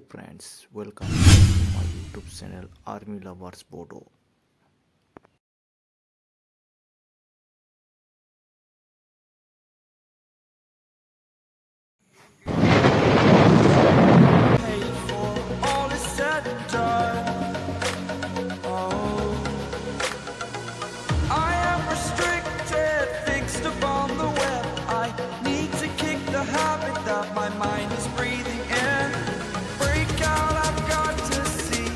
friends, welcome to my YouTube channel Army Lovers Bodo. All is said and done. Oh, I am restricted, fixed upon the web. I need to kick the habit that my mind is breathing in. Break out, I've got to see.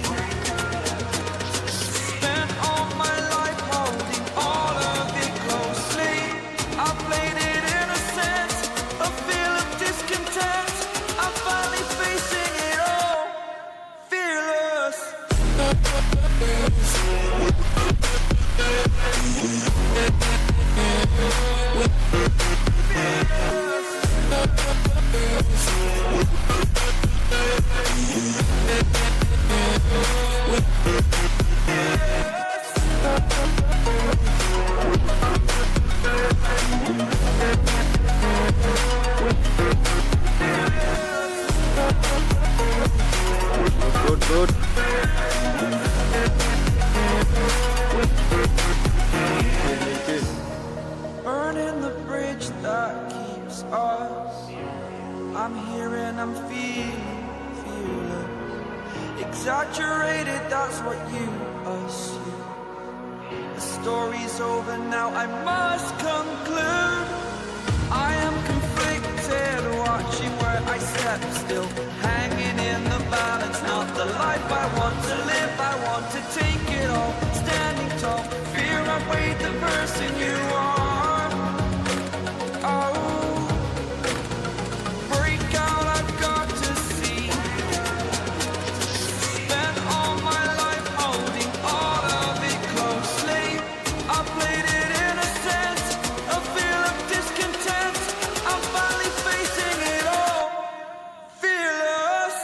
Spent all my life holding all of it closely. I played it innocent, a feel of discontent. I'm finally facing it all, fearless. Good. Burning the bridge that keeps us. I'm here and I'm feeling fearless. Exaggerated, that's what you assume. The story's over now, I must conclude. I am conflicted, watching where I step still, hanging in the balance. Not the life I want to live, I want to take it all. Standing tall, fear I weighed the person you are. Oh, break out, I've got to see. Spent all my life holding all of it closely. I played it innocent, a feel of discontent. I'm finally facing it all, fearless.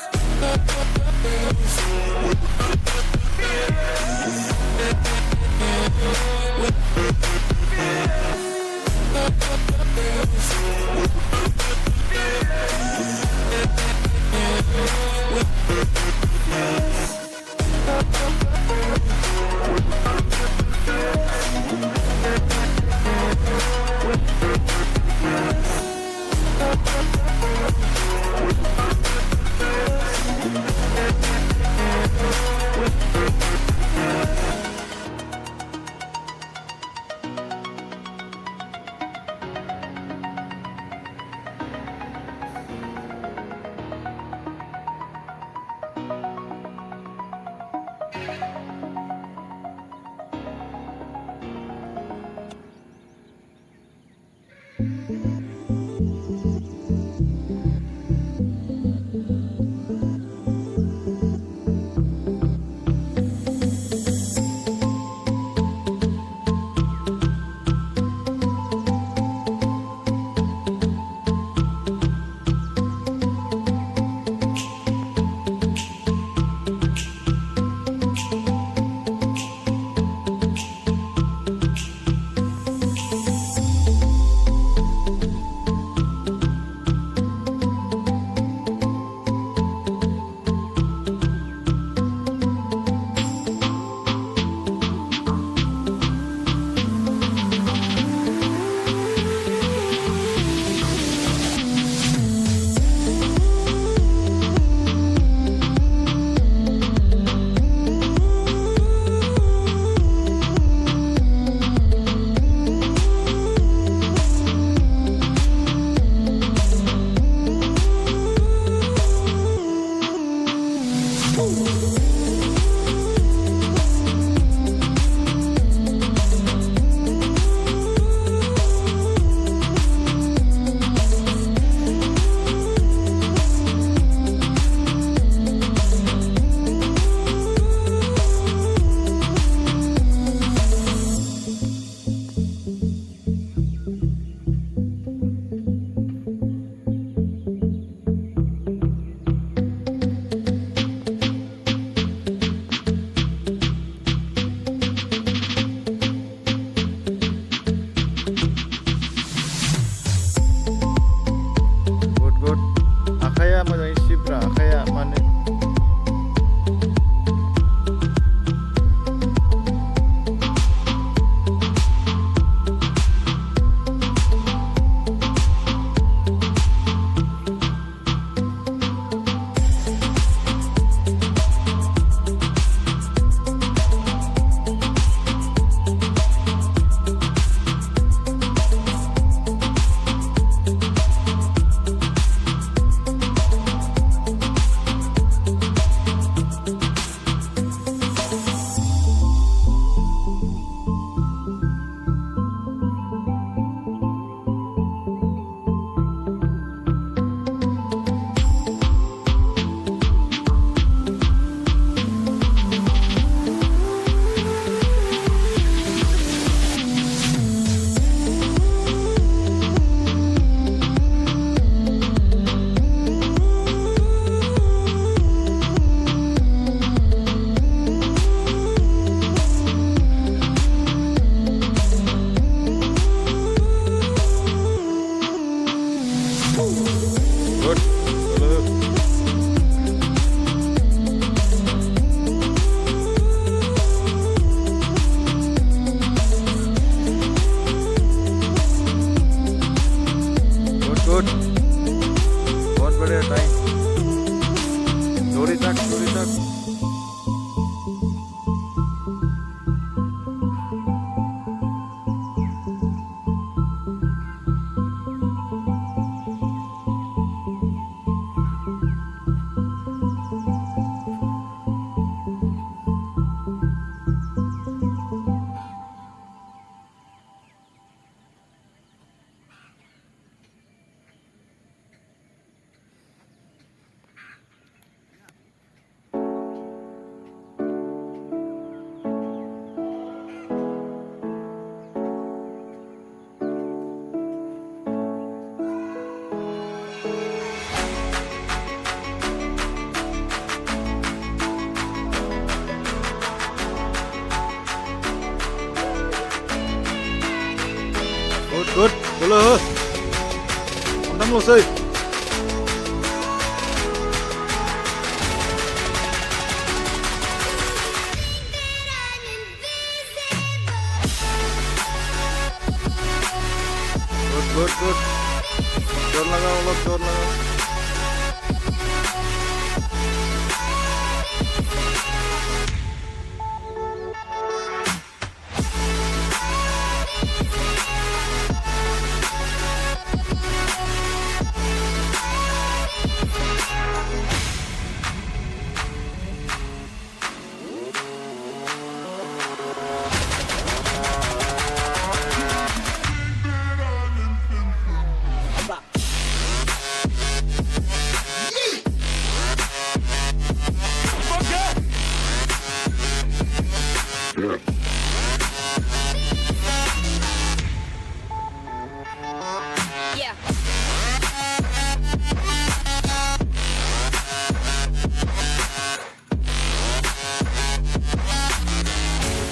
Good बहुत बढ़िया time डोरी तक good बोलो हम लोग सही good जोर लगाओ लोग जोर लगाओ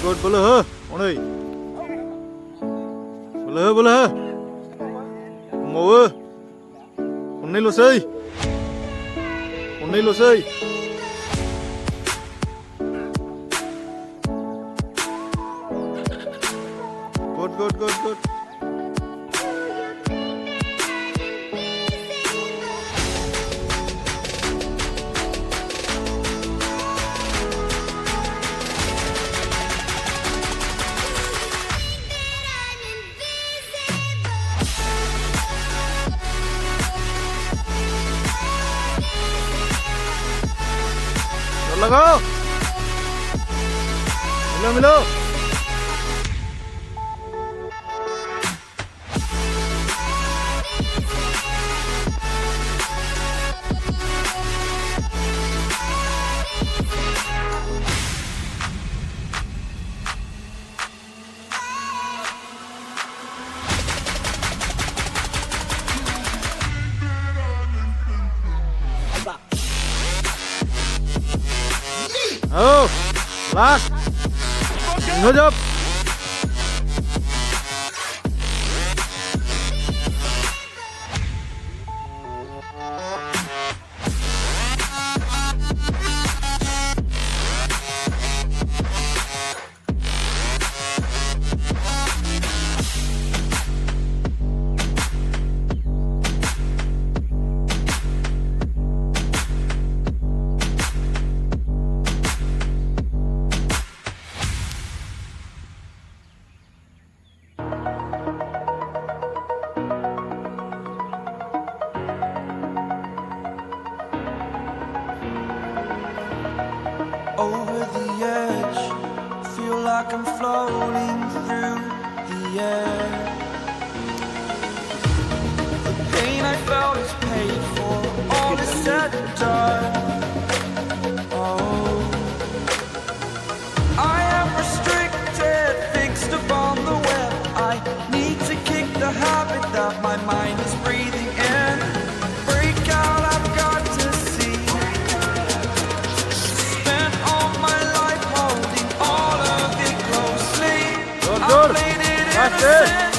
good बोलो ह 오늘 बोलो ह mau 오늘 로세이 good लगाओ मिलो Oh, last. Good job. Over the edge, feel like I'm floating through the air. The pain I felt is paid for, all is said and done. Oh, I am restricted, fixed upon the web. I need to kick the habit that my mind is breathing in. Break out, I've got to see. Spent all my life holding all of it closely. Good. I played it That's it. innocent.